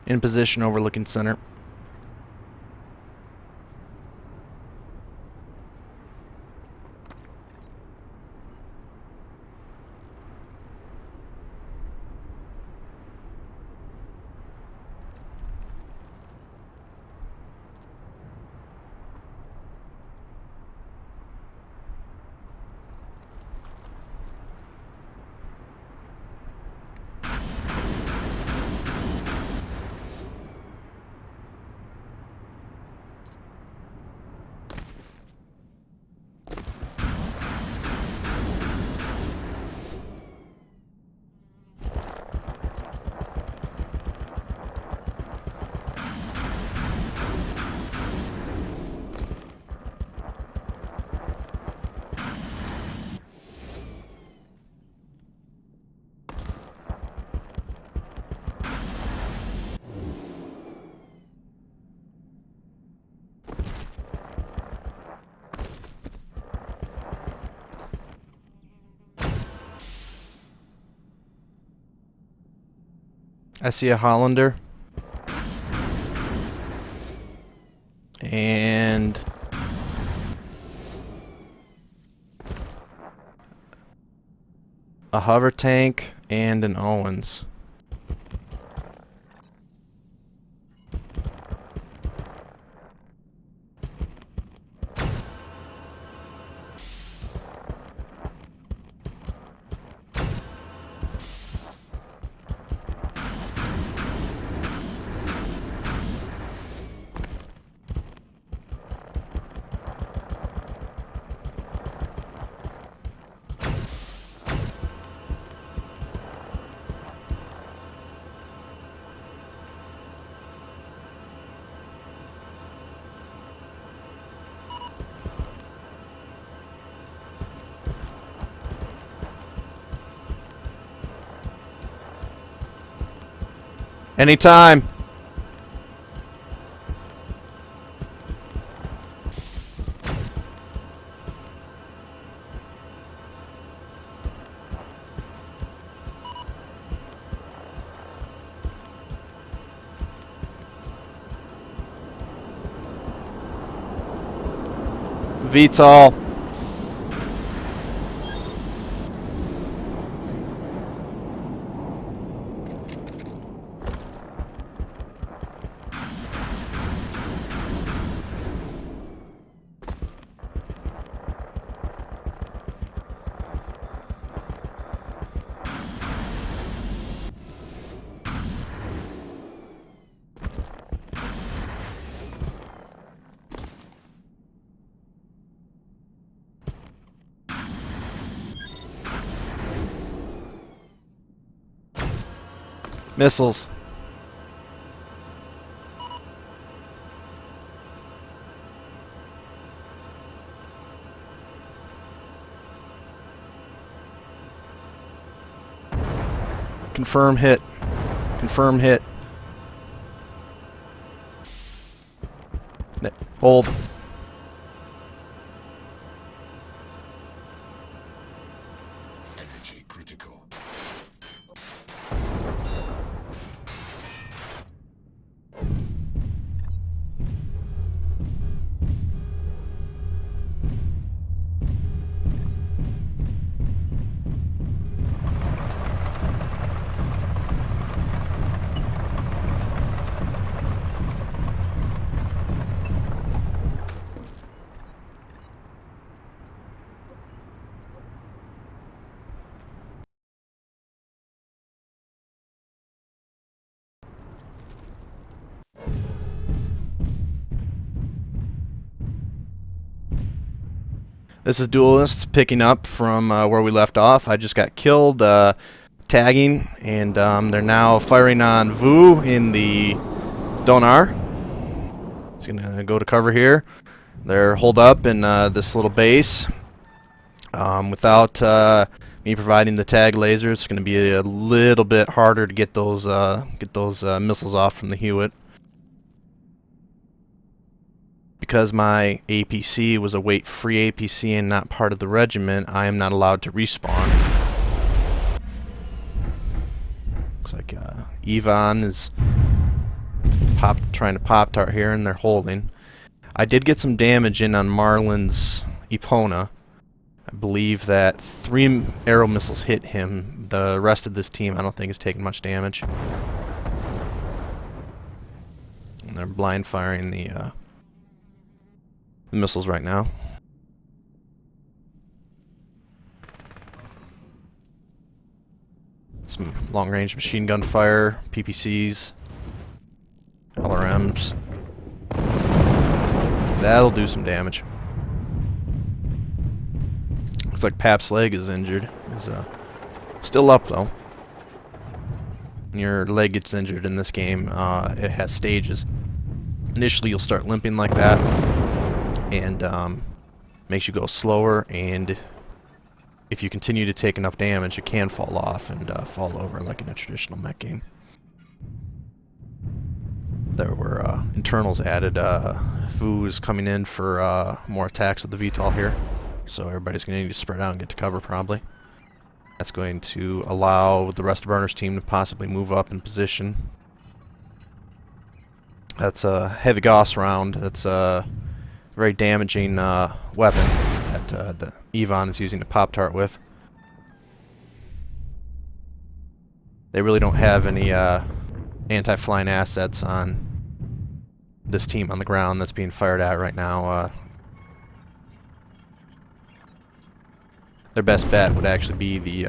in position overlooking center. I see a Hollander. And a hover tank and an Owens. Anytime. VTOL. Missiles. Confirm hit. Confirm hit. Hold. Energy critical. This is Duelists picking up from where we left off. I just got killed tagging, and they're now firing on Vu in the Donar. He's going to go to cover here. They're holed up in this little base. Without me providing the tag laser, it's going to be a little bit harder to get those missiles off from the Hewitt. Because my APC was a weight-free APC and not part of the regiment, I am not allowed to respawn. Looks like Yvonne is trying to Pop-Tart here, and they're holding. I did get some damage in on Marlin's Epona. I believe that 3 arrow missiles hit him. The rest of this team I don't think is taking much damage. And they're blind firing the missiles right now. Some long-range machine gun fire, PPCs, LRMs. That'll do some damage. Looks like Pap's leg is injured. He's still up though. When your leg gets injured in this game, it has stages. Initially you'll start limping like that, and makes you go slower, and if you continue to take enough damage, it can fall off and fall over like in a traditional mech game. There were internals added. Vu is coming in for more attacks with the VTOL here, so everybody's going to need to spread out and get to cover probably. That's going to allow the rest of Burner's team to possibly move up in position. That's a heavy Gauss round. That's a very damaging weapon that the Evon is using to Pop-Tart with. They really don't have any anti-flying assets on this team on the ground that's being fired at right now. Their best bet would actually be the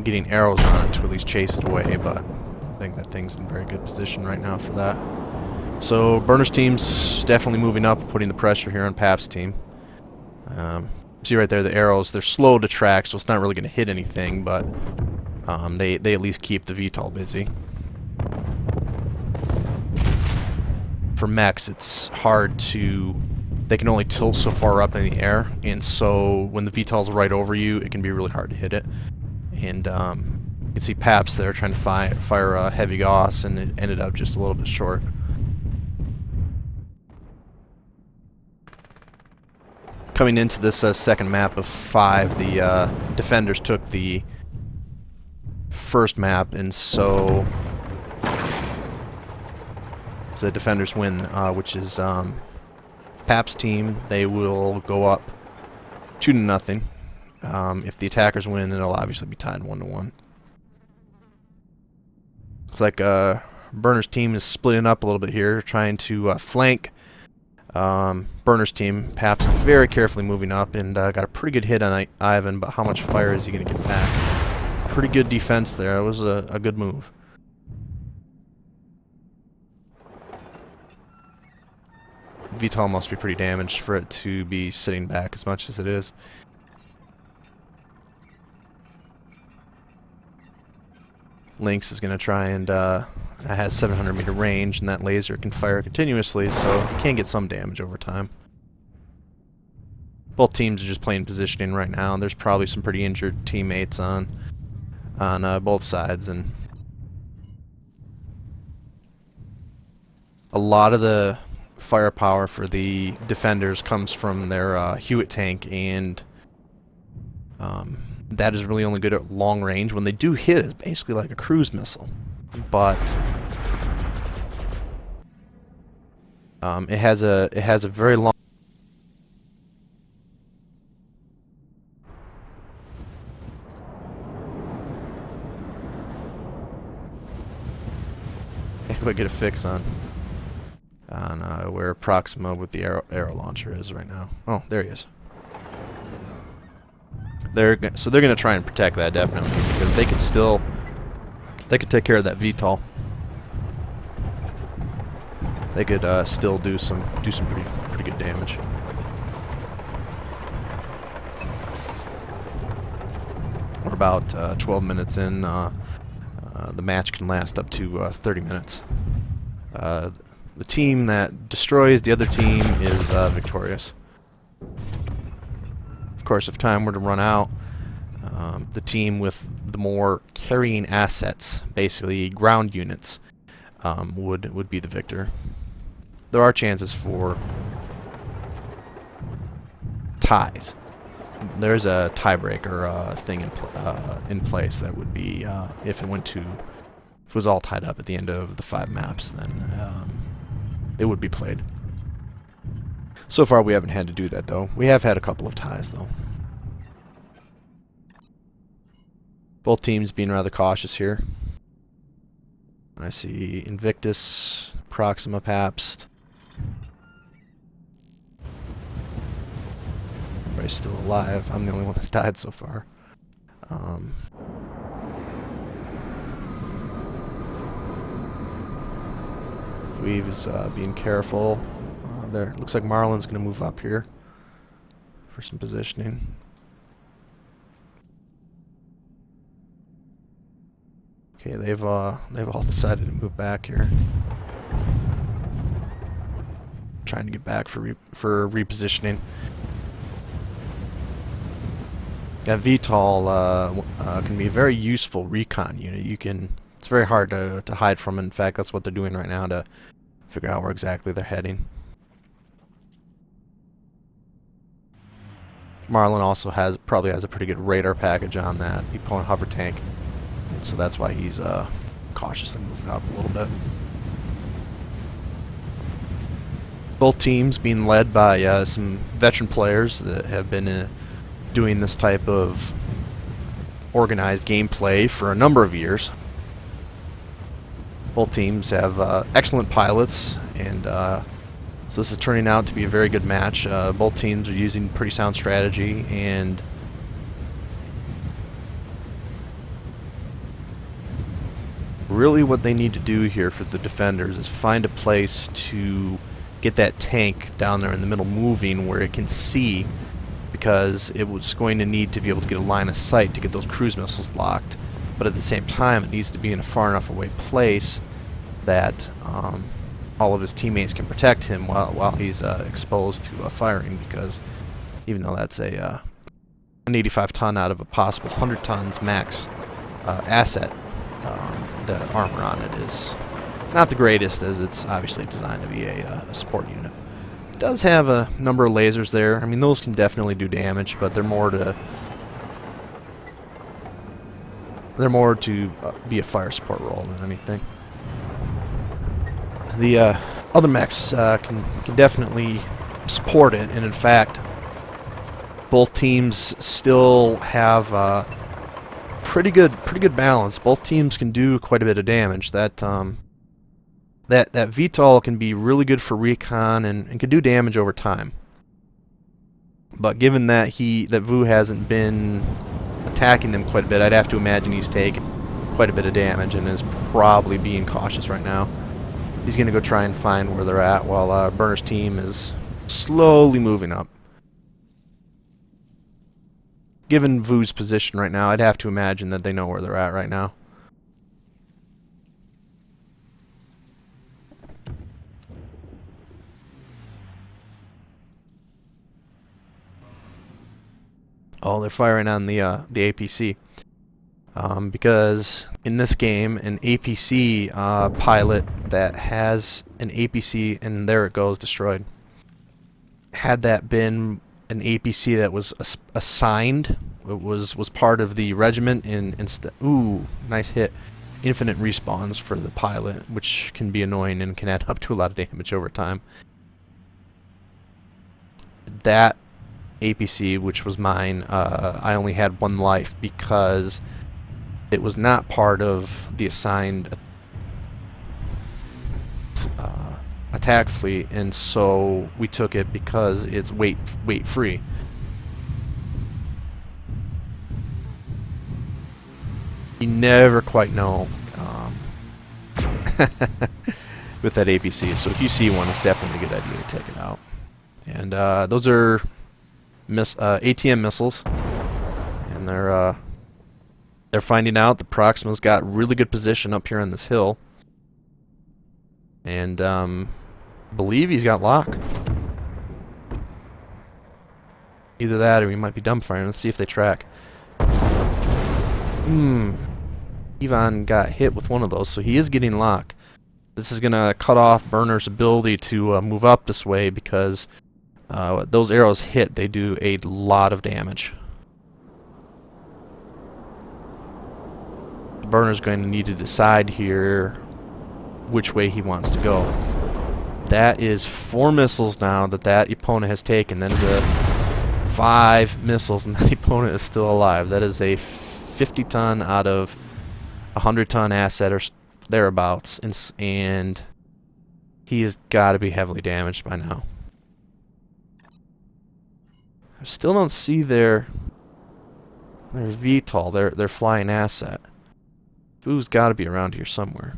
getting arrows on it to at least chase it away, but I think that thing's in very good position right now for that. So Burner's team's definitely moving up, putting the pressure here on Pap's team. See right there, the arrows, they're slow to track, so it's not really going to hit anything, but they at least keep the VTOL busy. For mechs, it's hard to... They can only tilt so far up in the air, and so when the VTOL's right over you, it can be really hard to hit it. And you can see Paps there trying to fire a heavy Gauss, and it ended up just a little bit short. Coming into this second map of 5, the defenders took the first map, and so the defenders win, which is Pap's team. They will go up 2-0. If the attackers win, it'll obviously be tied 1-1. Looks like Burner's team is splitting up a little bit here, trying to flank Burner's team. Pap's is very carefully moving up and got a pretty good hit on Ivan, but how much fire is he going to get back? Pretty good defense there. It was a good move. VTOL must be pretty damaged for it to be sitting back as much as it is. Lynx is going to try and it has 700 meter range, and that laser can fire continuously, so you can get some damage over time. Both teams are just playing positioning right now, and there's probably some pretty injured teammates on both sides, and a lot of the firepower for the defenders comes from their Hewitt tank, and that is really only good at long range. When they do hit, it's basically like a cruise missile, but it has a very long. Can't quite get a fix on where Proxima with the arrow launcher is right now. Oh, there he is. So they're going to try and protect that definitely, because they could take care of that VTOL. They could still do some pretty good damage. We're about 12 minutes in. The match can last up to 30 minutes. The team that destroys the other team is victorious. Of course, if time were to run out, the team with the more carrying assets, basically ground units, would be the victor. There are chances for ties. There's a tiebreaker thing in place that would be if it went to If it was all tied up at the end of the 5 maps, then it would be played. So far, we haven't had to do that, though. We have had a couple of ties, though. Both teams being rather cautious here. I see Invictus, Proxima Pabst. Everybody's still alive. I'm the only one that's died so far. Weave is being careful. There, looks like Marlin's going to move up here for some positioning. Okay, they've all decided to move back here. Trying to get back for repositioning. That VTOL can be a very useful recon unit. It's very hard to hide from. In fact, that's what they're doing right now to figure out where exactly they're heading. Marlin also probably has a pretty good radar package on that opponent hover tank, and so that's why he's cautiously moving up a little bit. Both teams being led by some veteran players that have been doing this type of organized gameplay for a number of years. Both teams have excellent pilots, and so this is turning out to be a very good match. Both teams are using pretty sound strategy, and really what they need to do here for the defenders is find a place to get that tank down there in the middle moving where it can see, because it was going to need to be able to get a line of sight to get those cruise missiles locked. But at the same time, it needs to be in a far enough away place that all of his teammates can protect him while he's exposed to firing, because even though that's an 85 ton out of a possible 100 tons max asset, the armor on it is not the greatest, as it's obviously designed to be a support unit. It does have a number of lasers there. I mean, those can definitely do damage, but they're more to be a fire support role than anything. The other mechs can definitely support it, and in fact, both teams still have pretty good balance. Both teams can do quite a bit of damage. That VTOL can be really good for recon and can do damage over time. But given that Vu hasn't been attacking them quite a bit, I'd have to imagine he's taken quite a bit of damage and is probably being cautious right now. He's going to go try and find where they're at while Burner's team is slowly moving up. Given Vu's position right now, I'd have to imagine that they know where they're at right now. Oh, they're firing on the APC. Because in this game, an APC pilot that has an APC, and there it goes, destroyed. Had that been an APC that was assigned, it was part of the regiment, ooh, nice hit. Infinite respawns for the pilot, which can be annoying and can add up to a lot of damage over time. That APC, which was mine, I only had 1 life because it was not part of the assigned attack fleet, and so we took it because it's weight free. You never quite know with that APC, so if you see one, it's definitely a good idea to take it out. And those are ATM missiles, and they're finding out the Proxima's got really good position up here on this hill, and believe he's got lock. Either that, or he might be dumbfiring. Let's see if they track. Ivan got hit with one of those, so he is getting lock. This is gonna cut off Burner's ability to move up this way, because those arrows hit, they do a lot of damage. Burner's going to need to decide here which way he wants to go. That is 4 missiles now that opponent has taken. That is a 5 missiles, and that opponent is still alive. That is a 50-ton out of 100-ton asset or thereabouts, and he has got to be heavily damaged by now. I still don't see their VTOL, their flying asset. Vu's got to be around here somewhere.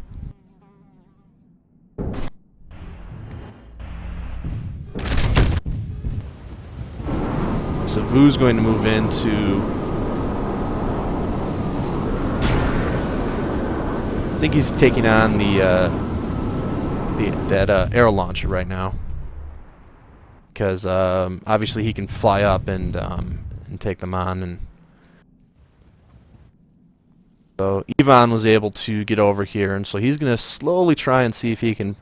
So Vu's going to move into... I think he's taking on that arrow launcher right now, because obviously he can fly up and take them on. And so Ivan was able to get over here, and so he's going to slowly try and see if he can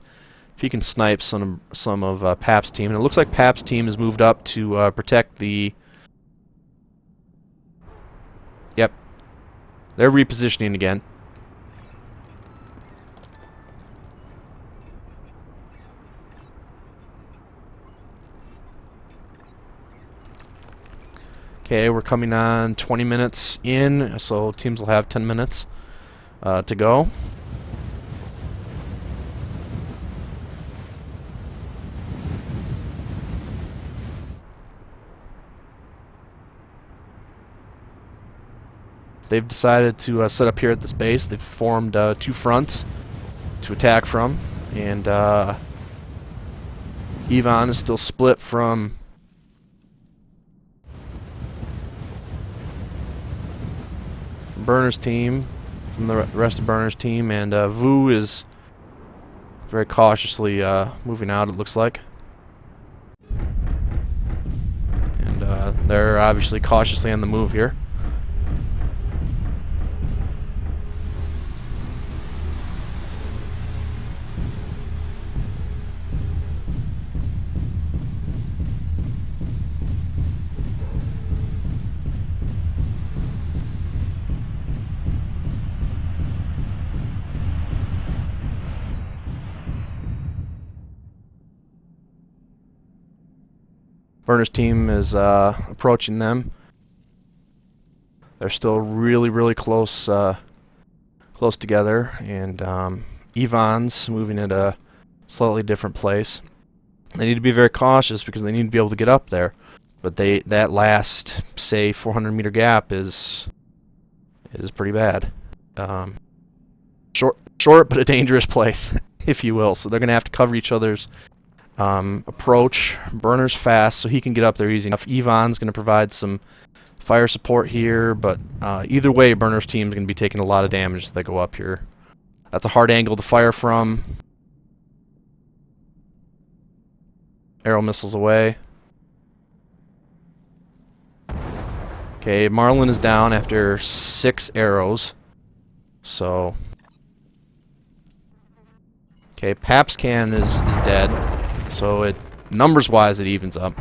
snipe some of Pap's team. And it looks like Pap's team has moved up to protect the... Yep, they're repositioning again. Okay, we're coming on 20 minutes in, so teams will have 10 minutes to go. They've decided to set up here at this base. They've formed 2 fronts to attack from, and Ivan is still split from Burner's team, from the rest of Burner's team, and Vu is very cautiously moving out, it looks like. And they're obviously cautiously on the move here. Burner's team is approaching them. They're still really close close together, and Ivan's moving at a slightly different place. They need to be very cautious because they need to be able to get up there. But that last, say, 400-meter gap is pretty bad. Short but a dangerous place, if you will. So they're going to have to cover each other's approach. Burner's fast, so he can get up there easy enough. Ivan's going to provide some fire support here, but either way, Burner's team is going to be taking a lot of damage as they go up here. That's a hard angle to fire from. Arrow missiles away. Okay, Marlin is down after 6 arrows. So... Okay, Pap's can is dead. So it numbers-wise, it evens up.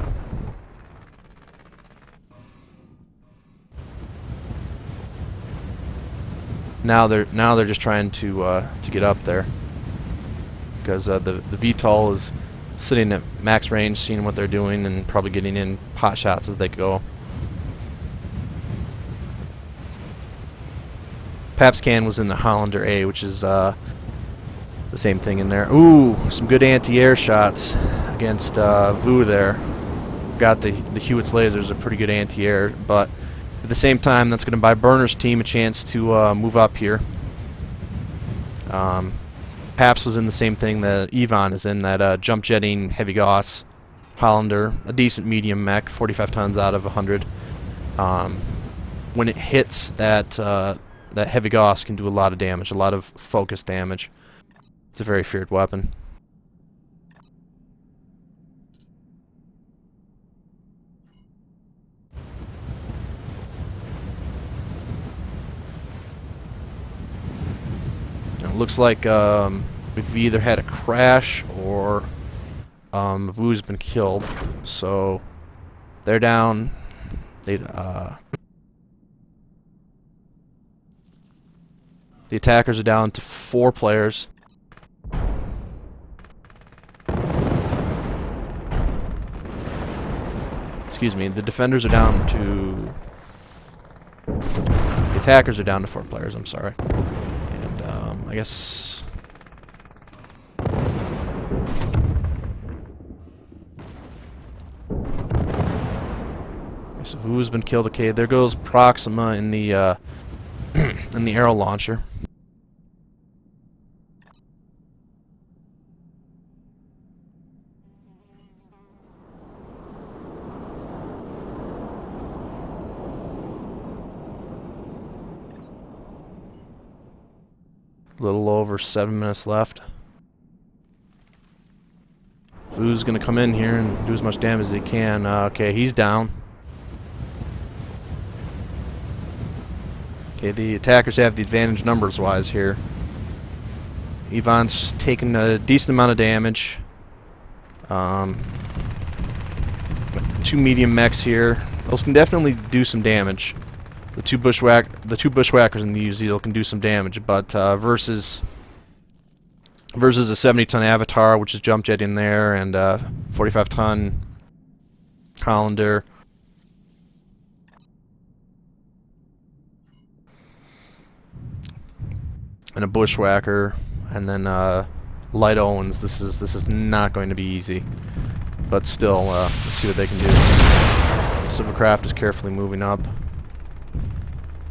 Now they're just trying to get up there, because the VTOL is sitting at max range, seeing what they're doing, and probably getting in pot shots as they go. Pap's can was in the Hollander A, which is the same thing in there. Ooh, some good anti-air shots against Vu there. Got the Hewitt's lasers, are pretty good anti-air, but at the same time, that's going to buy Burner's team a chance to move up here. Paps was in the same thing that Ivan is in, that jump jetting heavy Gauss Hollander, a decent medium mech, 45 tons out of 100. When it hits that heavy Gauss can do a lot of damage, a lot of focus damage. It's a very feared weapon. It looks like we've either had a crash or Vu's been killed, so they're down. The attackers are down to 4 players. Excuse me, the defenders are down to... The attackers are down to 4 players, I'm sorry. And, I guess... Okay, so Vu's been killed. Okay, there goes Proxima in the, in the arrow launcher. A little over 7 minutes left. Vu's gonna come in here and do as much damage as he can. Okay, he's down. Okay, the attackers have the advantage numbers-wise here. Ivan's taken a decent amount of damage. 2 medium mechs here. Those can definitely do some damage. The two bushwhackers in the UZ can do some damage, but versus a 70-ton Avatar, which is jump jet in there, and 45-ton Hollander. And a bushwhacker, and then light Owens. This is not going to be easy, but still, let's see what they can do. Silvercraft is carefully moving up.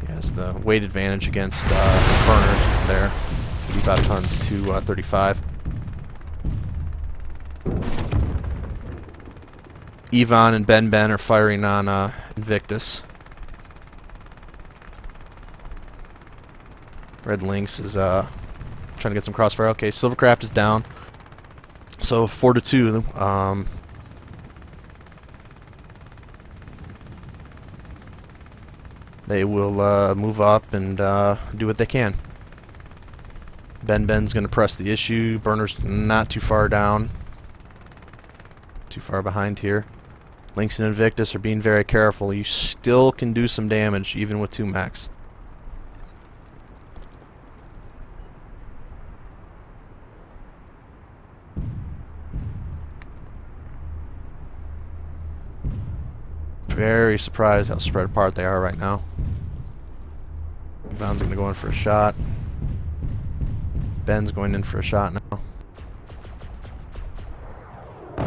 He has the weight advantage against burners there, 55 tons to 35. Ivan and Ben are firing on Invictus. Red Lynx is trying to get some crossfire. Okay, Silvercraft is down. So 4-2. They will move up and do what they can. Ben's going to press the issue. Burner's not too far down. Too far behind here. Lynx and Invictus are being very careful. You still can do some damage even with 2 mechs. Very surprised how spread apart they are right now. Ivan's going to go in for a shot. Ben's going in for a shot now. I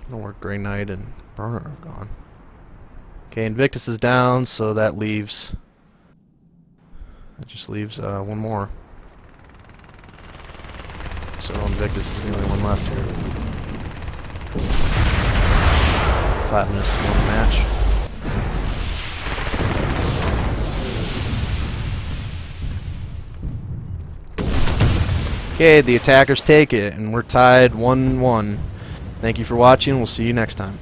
don't know where Grey Knight and Burner have gone. Okay, Invictus is down, so that leaves... That just leaves one more. So Invictus is the only one left here. 5 minutes to go in the match. Okay, the attackers take it, and we're tied 1-1. Thank you for watching. We'll see you next time.